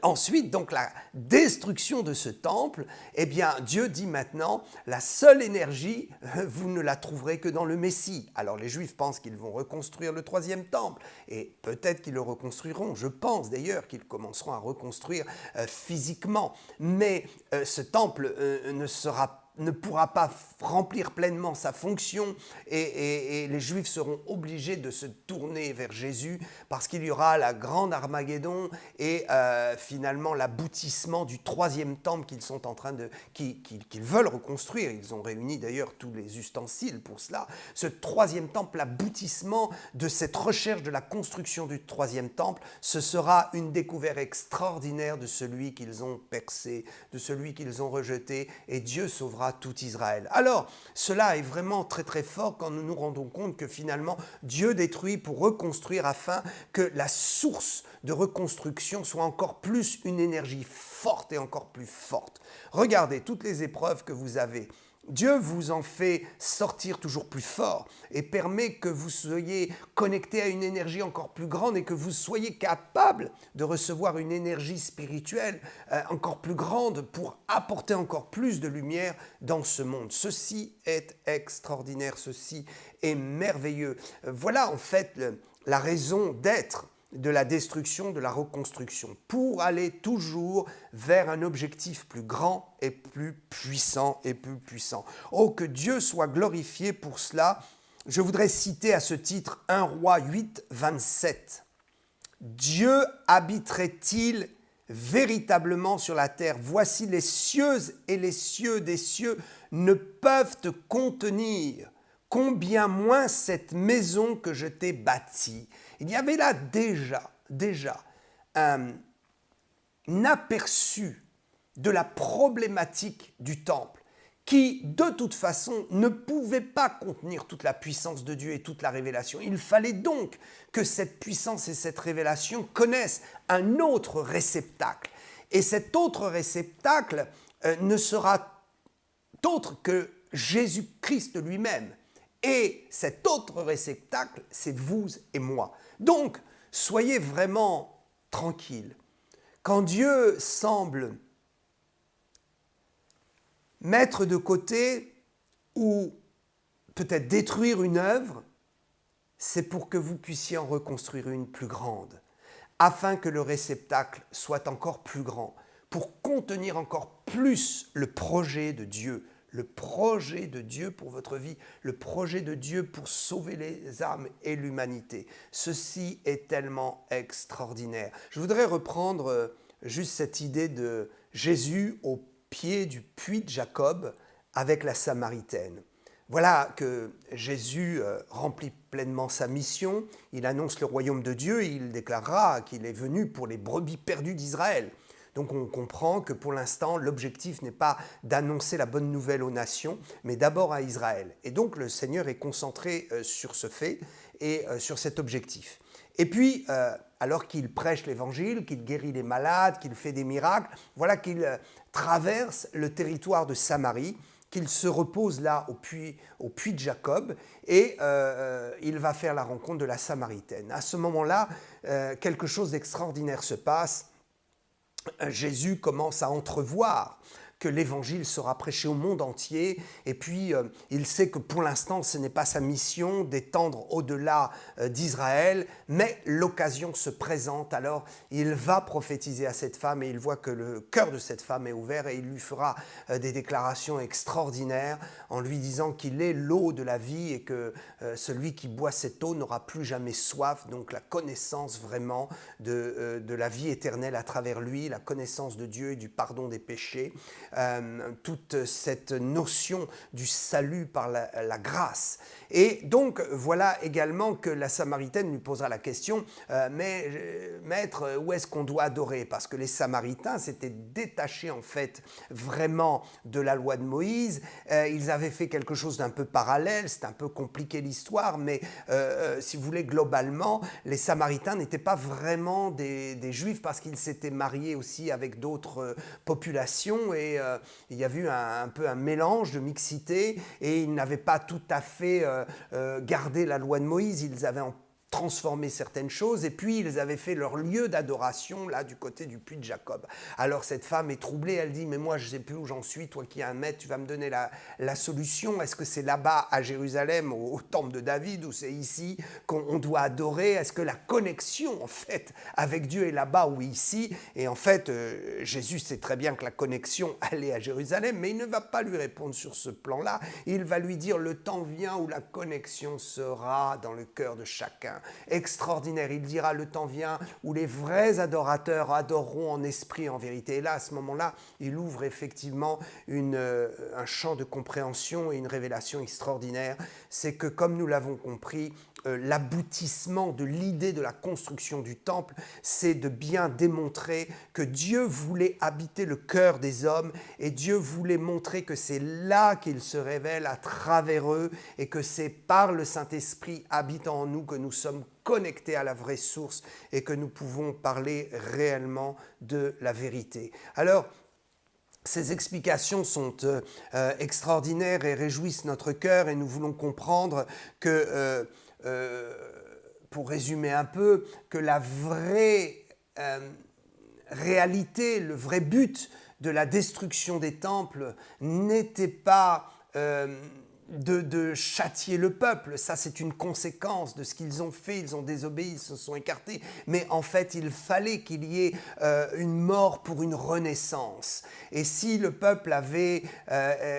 ensuite, donc la destruction de ce temple, eh bien Dieu dit maintenant, la seule énergie, vous ne la trouverez que dans le Messie. Alors les Juifs pensent qu'ils vont reconstruire le troisième temple, et peut-être qu'ils le reconstruiront, je pense d'ailleurs qu'ils commenceront à reconstruire physiquement, mais ce temple ne pourra pas remplir pleinement sa fonction et les Juifs seront obligés de se tourner vers Jésus parce qu'il y aura la grande Armageddon et finalement l'aboutissement du troisième temple qu'ils sont en train qu'ils veulent reconstruire. Ils ont réuni d'ailleurs tous les ustensiles pour cela. Ce troisième temple, l'aboutissement de cette recherche de la construction du troisième temple, ce sera une découverte extraordinaire de celui qu'ils ont percé, de celui qu'ils ont rejeté, et Dieu sauvera tout Israël. Alors, cela est vraiment très très fort quand nous nous rendons compte que finalement Dieu détruit pour reconstruire afin que la source de reconstruction soit encore plus une énergie forte et encore plus forte. Regardez toutes les épreuves que vous avez. Dieu vous en fait sortir toujours plus fort et permet que vous soyez connecté à une énergie encore plus grande et que vous soyez capable de recevoir une énergie spirituelle encore plus grande pour apporter encore plus de lumière dans ce monde. Ceci est extraordinaire, ceci est merveilleux. Voilà en fait la raison d'être de la destruction, de la reconstruction, pour aller toujours vers un objectif plus grand et plus puissant et plus puissant. Oh, que Dieu soit glorifié pour cela. Je voudrais citer à ce titre 1 Roi 8, 27. Dieu habiterait-il véritablement sur la terre? Voici les cieux et les cieux des cieux ne peuvent te contenir. Combien moins cette maison que je t'ai bâtie. Il y avait là déjà un aperçu de la problématique du temple qui, de toute façon, ne pouvait pas contenir toute la puissance de Dieu et toute la révélation. Il fallait donc que cette puissance et cette révélation connaissent un autre réceptacle. Et cet autre réceptacle ne sera autre que Jésus-Christ lui-même. Et cet autre réceptacle, c'est vous et moi. Donc, soyez vraiment tranquilles. Quand Dieu semble mettre de côté ou peut-être détruire une œuvre, c'est pour que vous puissiez en reconstruire une plus grande, afin que le réceptacle soit encore plus grand, pour contenir encore plus le projet de Dieu, le projet de Dieu pour votre vie, le projet de Dieu pour sauver les âmes et l'humanité. Ceci est tellement extraordinaire. Je voudrais reprendre juste cette idée de Jésus au pied du puits de Jacob avec la Samaritaine. Voilà que Jésus remplit pleinement sa mission, il annonce le royaume de Dieu et il déclarera qu'il est venu pour les brebis perdues d'Israël. Donc on comprend que pour l'instant, l'objectif n'est pas d'annoncer la bonne nouvelle aux nations, mais d'abord à Israël. Et donc le Seigneur est concentré sur ce fait et sur cet objectif. Et puis, alors qu'il prêche l'Évangile, qu'il guérit les malades, qu'il fait des miracles, voilà qu'il traverse le territoire de Samarie. qu'il se repose là au puits de Jacob et il va faire la rencontre de la Samaritaine. À ce moment-là, quelque chose d'extraordinaire se passe. Jésus commence à entrevoir que l'évangile sera prêché au monde entier et puis il sait que pour l'instant ce n'est pas sa mission d'étendre au-delà d'Israël, mais l'occasion se présente, alors il va prophétiser à cette femme et il voit que le cœur de cette femme est ouvert et il lui fera des déclarations extraordinaires en lui disant qu'il est l'eau de la vie et que celui qui boit cette eau n'aura plus jamais soif, donc la connaissance vraiment de la vie éternelle à travers lui, la connaissance de Dieu et du pardon des péchés. Toute cette notion du salut par la grâce. Et donc, voilà également que la Samaritaine lui posera la question mais maître, où est-ce qu'on doit adorer? Parce que les Samaritains s'étaient détachés en fait vraiment de la loi de Moïse. Ils avaient fait quelque chose d'un peu parallèle, c'est un peu compliqué l'histoire, mais si vous voulez, globalement, les Samaritains n'étaient pas vraiment des Juifs parce qu'ils s'étaient mariés aussi avec d'autres populations et il y a eu un peu un mélange de mixité et ils n'avaient pas tout à fait gardé la loi de Moïse, ils avaient transformé certaines choses et puis ils avaient fait leur lieu d'adoration là du côté du puits de Jacob. Alors cette femme est troublée, elle dit mais moi je ne sais plus où j'en suis, toi qui es un maître, tu vas me donner la solution, est-ce que c'est là-bas à Jérusalem au temple de David ou c'est ici qu'on doit adorer, est-ce que la connexion en fait avec Dieu est là-bas ou ici? Et en fait Jésus sait très bien que la connexion elle est à Jérusalem, mais il ne va pas lui répondre sur ce plan-là, il va lui dire le temps vient où la connexion sera dans le cœur de chacun. Extraordinaire, il dira le temps vient où les vrais adorateurs adoreront en esprit et en vérité. Et là, à ce moment-là, il ouvre effectivement un champ de compréhension et une révélation extraordinaire. C'est que, comme nous l'avons compris, l'aboutissement de l'idée de la construction du temple, c'est de bien démontrer que Dieu voulait habiter le cœur des hommes et Dieu voulait montrer que c'est là qu'il se révèle à travers eux et que c'est par le Saint-Esprit habitant en nous que nous sommes connectés à la vraie source et que nous pouvons parler réellement de la vérité. Alors, ces explications sont extraordinaires et réjouissent notre cœur et nous voulons comprendre que pour résumer un peu, que la vraie réalité, le vrai but de la destruction des temples n'était pas de châtier le peuple, ça c'est une conséquence de ce qu'ils ont fait, ils ont désobéi, ils se sont écartés, mais en fait il fallait qu'il y ait une mort pour une renaissance. Et si le peuple avait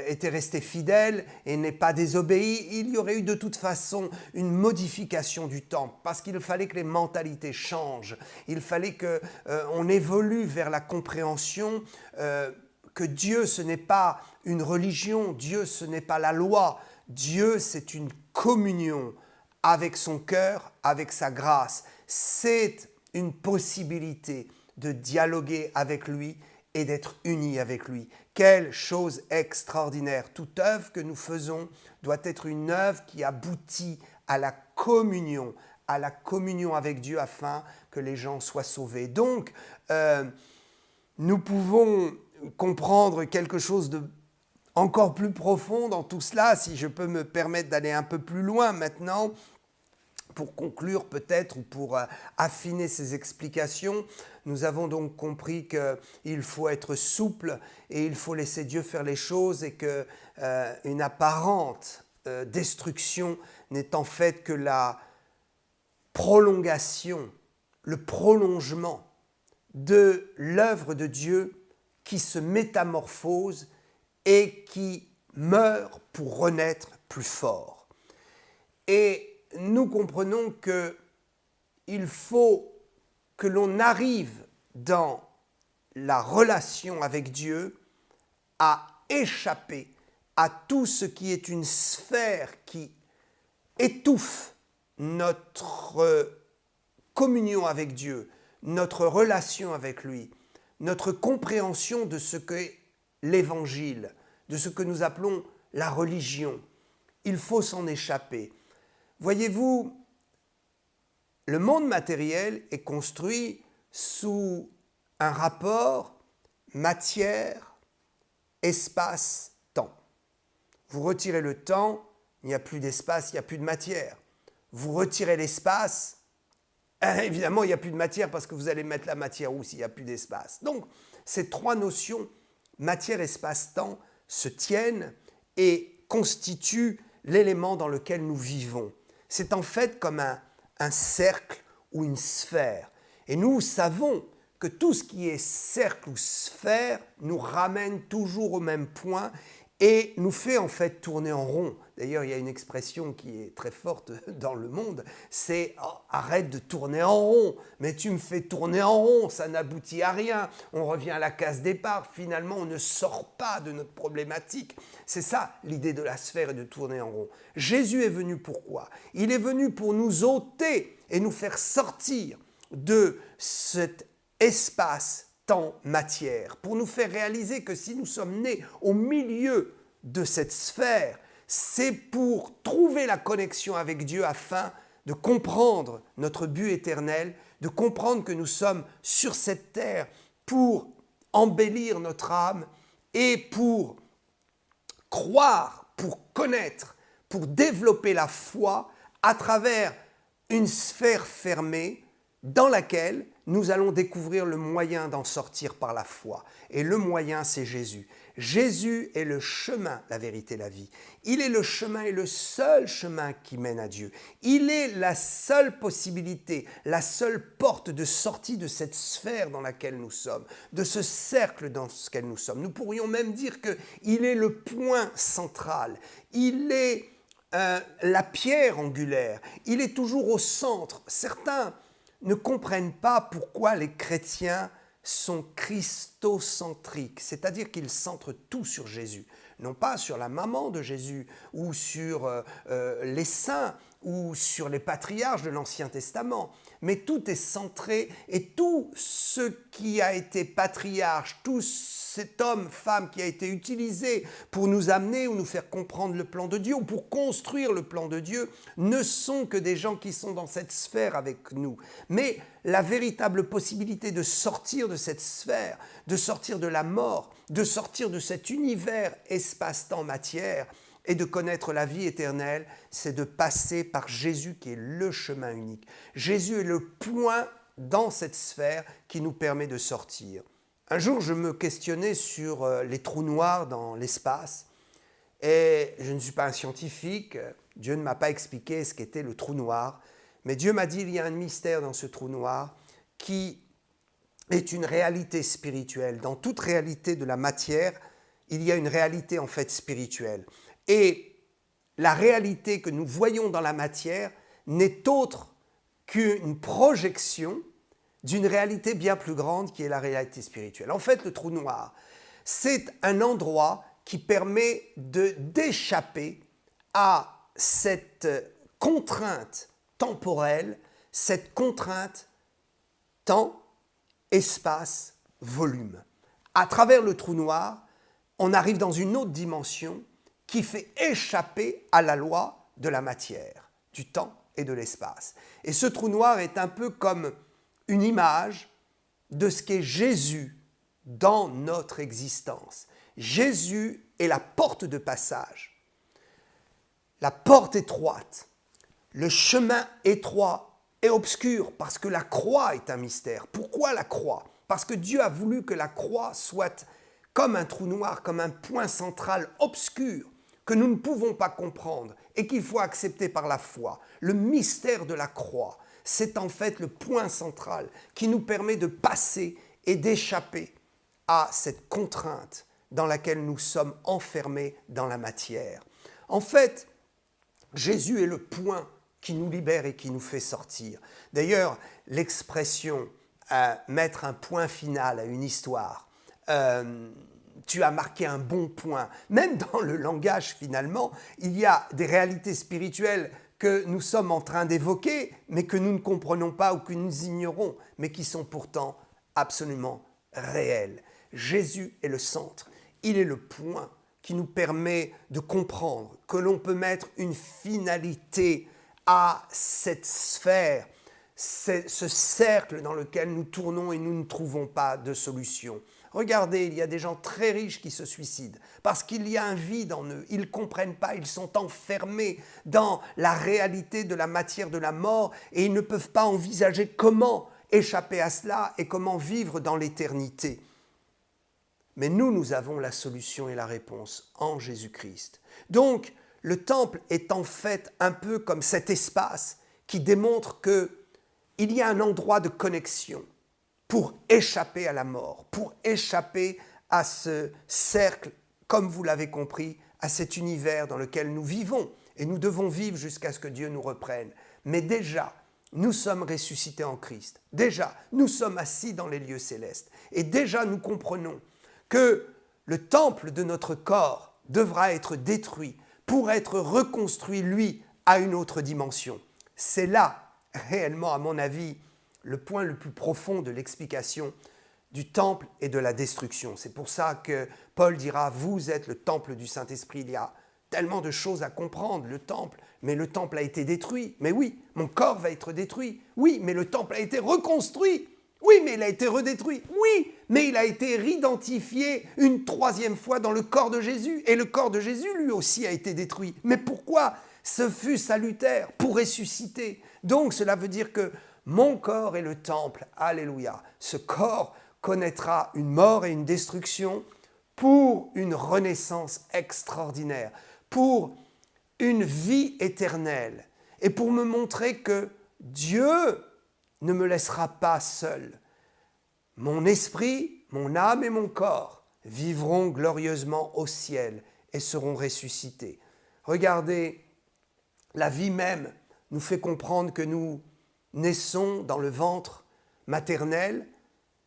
été resté fidèle et n'est pas désobéi, il y aurait eu de toute façon une modification du temple, parce qu'il fallait que les mentalités changent, il fallait qu'on évolue vers la compréhension que Dieu, ce n'est pas une religion, Dieu, ce n'est pas la loi, Dieu, c'est une communion avec son cœur, avec sa grâce. C'est une possibilité de dialoguer avec lui et d'être unis avec lui. Quelle chose extraordinaire! Toute œuvre que nous faisons doit être une œuvre qui aboutit à la communion avec Dieu afin que les gens soient sauvés. Donc, nous pouvons comprendre quelque chose de encore plus profond dans tout cela, si je peux me permettre d'aller un peu plus loin maintenant, pour conclure peut-être ou pour affiner ces explications. Nous avons donc compris qu'il faut être souple et il faut laisser Dieu faire les choses et qu'une apparente destruction n'est en fait que la prolongation, le prolongement de l'œuvre de Dieu qui se métamorphose et qui meurt pour renaître plus fort. Et nous comprenons qu'il faut que l'on arrive dans la relation avec Dieu à échapper à tout ce qui est une sphère qui étouffe notre communion avec Dieu, notre relation avec lui, notre compréhension de ce qu'est l'Évangile, de ce que nous appelons la religion. Il faut s'en échapper. Voyez-vous, le monde matériel est construit sous un rapport matière, espace, temps. Vous retirez le temps, il n'y a plus d'espace, il n'y a plus de matière. Vous retirez l'espace, évidemment, il n'y a plus de matière parce que vous allez mettre la matière où s'il n'y a plus d'espace. Donc, ces trois notions, matière, espace, temps, se tiennent et constituent l'élément dans lequel nous vivons. C'est en fait comme un cercle ou une sphère. Et nous savons que tout ce qui est cercle ou sphère nous ramène toujours au même point et nous fait en fait tourner en rond. D'ailleurs, il y a une expression qui est très forte dans le monde, c'est « oh, arrête de tourner en rond, mais tu me fais tourner en rond, ça n'aboutit à rien, on revient à la case départ, finalement on ne sort pas de notre problématique ». C'est ça l'idée de la sphère et de tourner en rond. Jésus est venu pourquoi? Il est venu pour nous ôter et nous faire sortir de cet espace temps, matière, pour nous faire réaliser que si nous sommes nés au milieu de cette sphère, c'est pour trouver la connexion avec Dieu afin de comprendre notre but éternel, de comprendre que nous sommes sur cette terre pour embellir notre âme et pour croire, pour connaître, pour développer la foi à travers une sphère fermée dans laquelle nous allons découvrir le moyen d'en sortir par la foi. Et le moyen, c'est Jésus. Jésus est le chemin, la vérité, la vie. Il est le chemin et le seul chemin qui mène à Dieu. Il est la seule possibilité, la seule porte de sortie de cette sphère dans laquelle nous sommes, de ce cercle dans lequel nous sommes. Nous pourrions même dire qu'il est le point central. Il est la pierre angulaire. Il est toujours au centre. Certains ne comprennent pas pourquoi les chrétiens sont christocentriques, c'est-à-dire qu'ils centrent tout sur Jésus, non pas sur la maman de Jésus ou sur les saints ou sur les patriarches de l'Ancien Testament, mais tout est centré et tout ce qui a été patriarche, tout cet homme, femme qui a été utilisé pour nous amener ou nous faire comprendre le plan de Dieu ou pour construire le plan de Dieu ne sont que des gens qui sont dans cette sphère avec nous. Mais la véritable possibilité de sortir de cette sphère, de sortir de la mort, de sortir de cet univers espace-temps-matière et de connaître la vie éternelle, c'est de passer par Jésus qui est le chemin unique. Jésus est le point dans cette sphère qui nous permet de sortir. Un jour, je me questionnais sur les trous noirs dans l'espace et je ne suis pas un scientifique, Dieu ne m'a pas expliqué ce qu'était le trou noir, mais Dieu m'a dit il y a un mystère dans ce trou noir qui est une réalité spirituelle. Dans toute réalité de la matière, il y a une réalité en fait spirituelle. Et la réalité que nous voyons dans la matière n'est autre qu'une projection d'une réalité bien plus grande qui est la réalité spirituelle. En fait, le trou noir, c'est un endroit qui permet d'échapper à cette contrainte temporelle, cette contrainte temps, espace, volume. À travers le trou noir, on arrive dans une autre dimension qui fait échapper à la loi de la matière, du temps et de l'espace. Et ce trou noir est un peu comme une image de ce qu'est Jésus dans notre existence. Jésus est la porte de passage, la porte étroite, le chemin étroit et obscur, parce que la croix est un mystère. Pourquoi la croix? Parce que Dieu a voulu que la croix soit comme un trou noir, comme un point central obscur, que nous ne pouvons pas comprendre et qu'il faut accepter par la foi. Le mystère de la croix, c'est en fait le point central qui nous permet de passer et d'échapper à cette contrainte dans laquelle nous sommes enfermés dans la matière. En fait, Jésus est le point qui nous libère et qui nous fait sortir. D'ailleurs, l'expression mettre un point final à une histoire, tu as marqué un bon point. Même dans le langage, finalement, il y a des réalités spirituelles que nous sommes en train d'évoquer, mais que nous ne comprenons pas ou que nous ignorons, mais qui sont pourtant absolument réelles. Jésus est le centre. Il est le point qui nous permet de comprendre que l'on peut mettre une finalité à cette sphère, ce cercle dans lequel nous tournons et nous ne trouvons pas de solution. Regardez, il y a des gens très riches qui se suicident parce qu'il y a un vide en eux. Ils ne comprennent pas, ils sont enfermés dans la réalité de la matière de la mort et ils ne peuvent pas envisager comment échapper à cela et comment vivre dans l'éternité. Mais nous avons la solution et la réponse en Jésus-Christ. Donc, le temple est en fait un peu comme cet espace qui démontre qu'il y a un endroit de connexion pour échapper à la mort, pour échapper à ce cercle, comme vous l'avez compris, à cet univers dans lequel nous vivons. Et nous devons vivre jusqu'à ce que Dieu nous reprenne. Mais déjà, nous sommes ressuscités en Christ. Déjà, nous sommes assis dans les lieux célestes. Et déjà, nous comprenons que le temple de notre corps devra être détruit pour être reconstruit, lui, à une autre dimension. C'est là, réellement, à mon avis, le point le plus profond de l'explication du temple et de la destruction. C'est pour ça que Paul dira « Vous êtes le temple du Saint-Esprit ». Il y a tellement de choses à comprendre, le temple. Mais le temple a été détruit. Mais oui, mon corps va être détruit. Oui, mais le temple a été reconstruit. Oui, mais il a été redétruit. Oui, mais il a été réidentifié une troisième fois dans le corps de Jésus. Et le corps de Jésus, lui aussi, a été détruit. Mais pourquoi ? Ce fut salutaire pour ressusciter. Donc, cela veut dire que mon corps est le temple. Alléluia. Ce corps connaîtra une mort et une destruction pour une renaissance extraordinaire, pour une vie éternelle et pour me montrer que Dieu ne me laissera pas seul. Mon esprit, mon âme et mon corps vivront glorieusement au ciel et seront ressuscités. Regardez, la vie même nous fait comprendre que nous naissons dans le ventre maternel,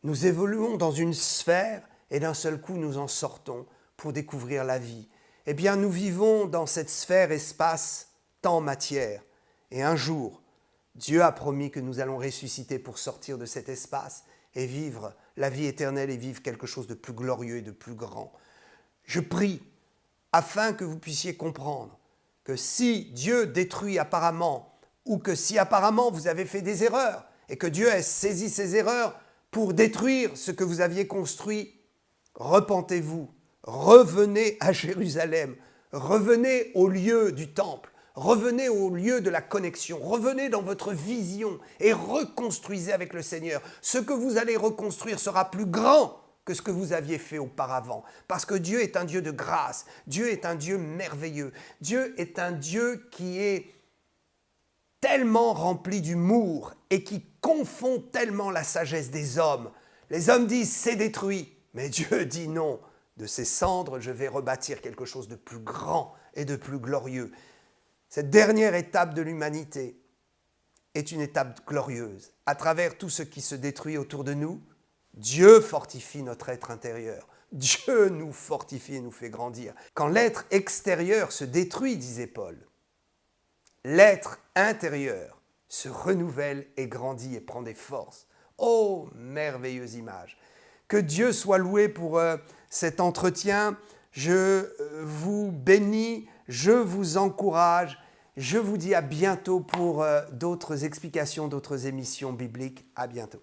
nous évoluons dans une sphère et d'un seul coup nous en sortons pour découvrir la vie. Eh bien, nous vivons dans cette sphère espace, temps, matière. Et un jour, Dieu a promis que nous allons ressusciter pour sortir de cet espace et vivre la vie éternelle et vivre quelque chose de plus glorieux et de plus grand. Je prie afin que vous puissiez comprendre que si Dieu détruit apparemment ou que si apparemment vous avez fait des erreurs et que Dieu a saisi ces erreurs pour détruire ce que vous aviez construit, repentez-vous, revenez à Jérusalem, revenez au lieu du temple, revenez au lieu de la connexion, revenez dans votre vision et reconstruisez avec le Seigneur. Ce que vous allez reconstruire sera plus grand que ce que vous aviez fait auparavant. Parce que Dieu est un Dieu de grâce, Dieu est un Dieu merveilleux, Dieu est un Dieu qui est tellement rempli d'humour et qui confond tellement la sagesse des hommes. Les hommes disent « c'est détruit », mais Dieu dit « non, de ces cendres, je vais rebâtir quelque chose de plus grand et de plus glorieux ». Cette dernière étape de l'humanité est une étape glorieuse. À travers tout ce qui se détruit autour de nous, Dieu fortifie notre être intérieur. Dieu nous fortifie et nous fait grandir. Quand l'être extérieur se détruit, disait Paul, l'être intérieur se renouvelle et grandit et prend des forces. Oh, merveilleuse image! Que Dieu soit loué pour cet entretien. Je vous bénis, je vous encourage. Je vous dis à bientôt pour d'autres explications, d'autres émissions bibliques. À bientôt.